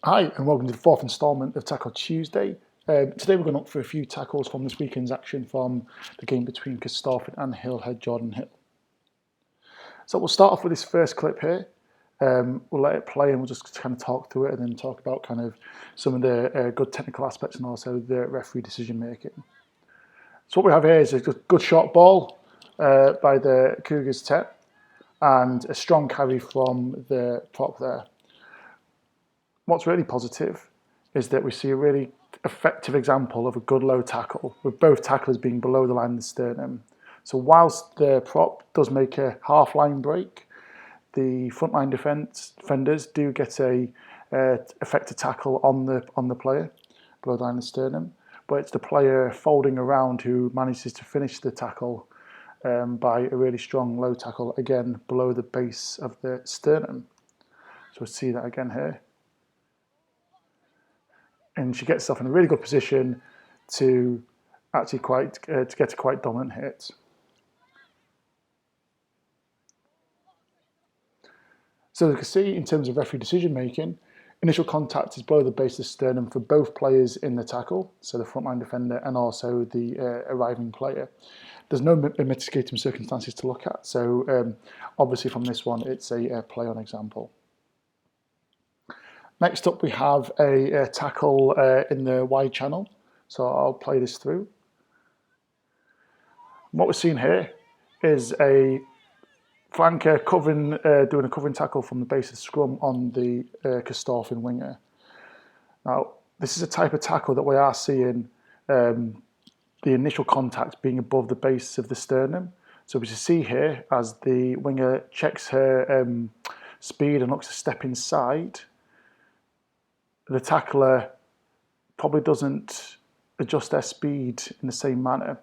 Hi, and welcome to the fourth instalment of Tackle Tuesday. Today we're going to look for a few tackles from this weekend's action from the game between Corstorphine and Hillhead Jordan Hill. So we'll start off with this first clip here. We'll let it play and we'll just kind of talk through it and then talk about kind of some of the good technical aspects and also the referee decision making. So what we have here is a good short ball by the Cougars Tet and a strong carry from the prop there. What's really positive is that we see a really effective example of a good low tackle, with both tacklers being below the line of the sternum. So whilst the prop does make a half line break, the frontline defenders do get a effective tackle on the player below the line of the sternum, but it's the player folding around who manages to finish the tackle by a really strong low tackle, again below the base of the sternum. So we'll see that again here. And she gets herself in a really good position to actually to get a quite dominant hit. So you can see in terms of referee decision making, initial contact is below the base of the sternum for both players in the tackle, so the frontline defender and also the arriving player. There's no mitigating circumstances to look at, so obviously from this one it's a play on example. Next up we have a tackle in the wide channel, so I'll play this through. What we're seeing here is a flanker doing a covering tackle from the base of the scrum on the Corstorphine winger. Now, this is a type of tackle that we are seeing the initial contact being above the base of the sternum. So we see here as the winger checks her speed and looks to step inside, the tackler probably doesn't adjust their speed in the same manner,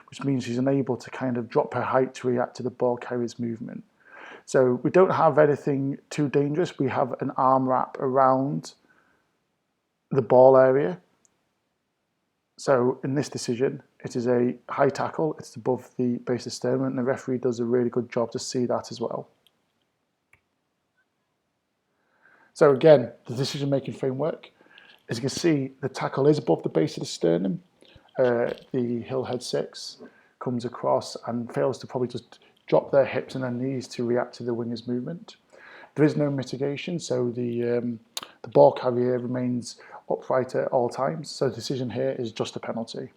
which means she's unable to kind of drop her height to react to the ball carrier's movement. So we don't have anything too dangerous. We have an arm wrap around the ball area. So in this decision, it is a high tackle. It's above the base of the sternum, and the referee does a really good job to see that as well. So again, the decision-making framework, as you can see, the tackle is above the base of the sternum. The Hillhead 6 comes across and fails to probably just drop their hips and their knees to react to the winger's movement. There is no mitigation, so the ball carrier remains upright at all times. So the decision here is just a penalty.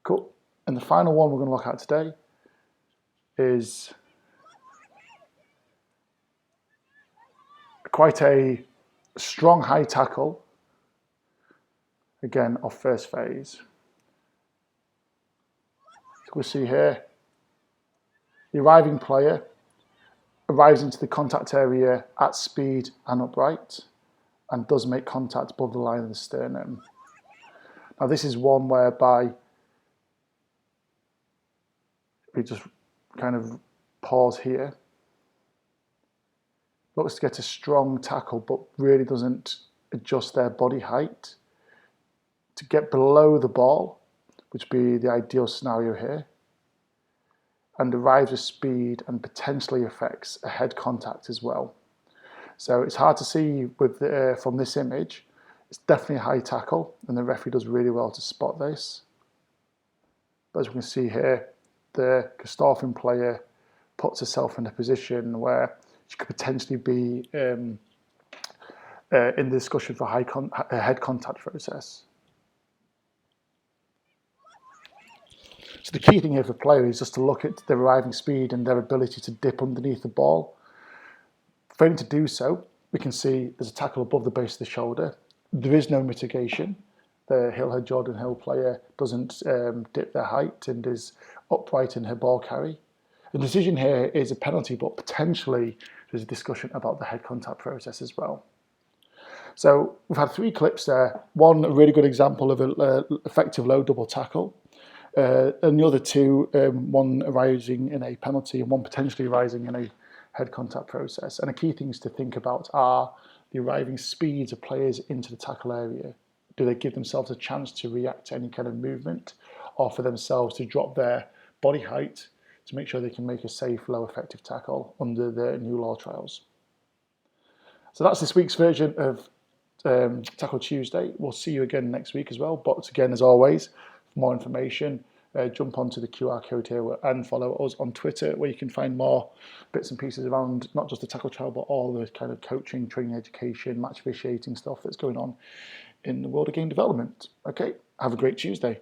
Cool. And the final one we're going to look at today is quite a strong high tackle, again off first phase. So we'll see here, the arriving player arrives into the contact area at speed and upright and does make contact above the line of the sternum. Now this is one whereby we just kind of pause here. Looks to get a strong tackle, but really doesn't adjust their body height to get below the ball, which would be the ideal scenario here, and arrives at speed and potentially affects a head contact as well. So it's hard to see with from this image. It's definitely a high tackle, and the referee does really well to spot this. But as we can see here, the Corstorphine player puts herself in a position where she could potentially be in the discussion for a head contact process. So the key thing here for players is just to look at their arriving speed and their ability to dip underneath the ball. Failing to do so, we can see there's a tackle above the base of the shoulder. There is no mitigation. The Hillhead Jordan Hill player doesn't dip their height and is upright in her ball carry. The decision here is a penalty, but potentially there's a discussion about the head contact process as well. So we've had three clips there. One, a really good example of an effective low double tackle. And the other two, one arising in a penalty and one potentially arising in a head contact process. And the key things to think about are the arriving speeds of players into the tackle area. Do they give themselves a chance to react to any kind of movement, or for themselves to drop their body height to make sure they can make a safe, low effective tackle under the new law trials? So that's this week's version of Tackle Tuesday. We'll see you again next week as well. But again, as always, for more information, jump onto the QR code here and follow us on Twitter, where you can find more bits and pieces around not just the tackle trial, but all the kind of coaching, training, education, match officiating stuff that's going on in the world of game development. Okay, have a great Tuesday.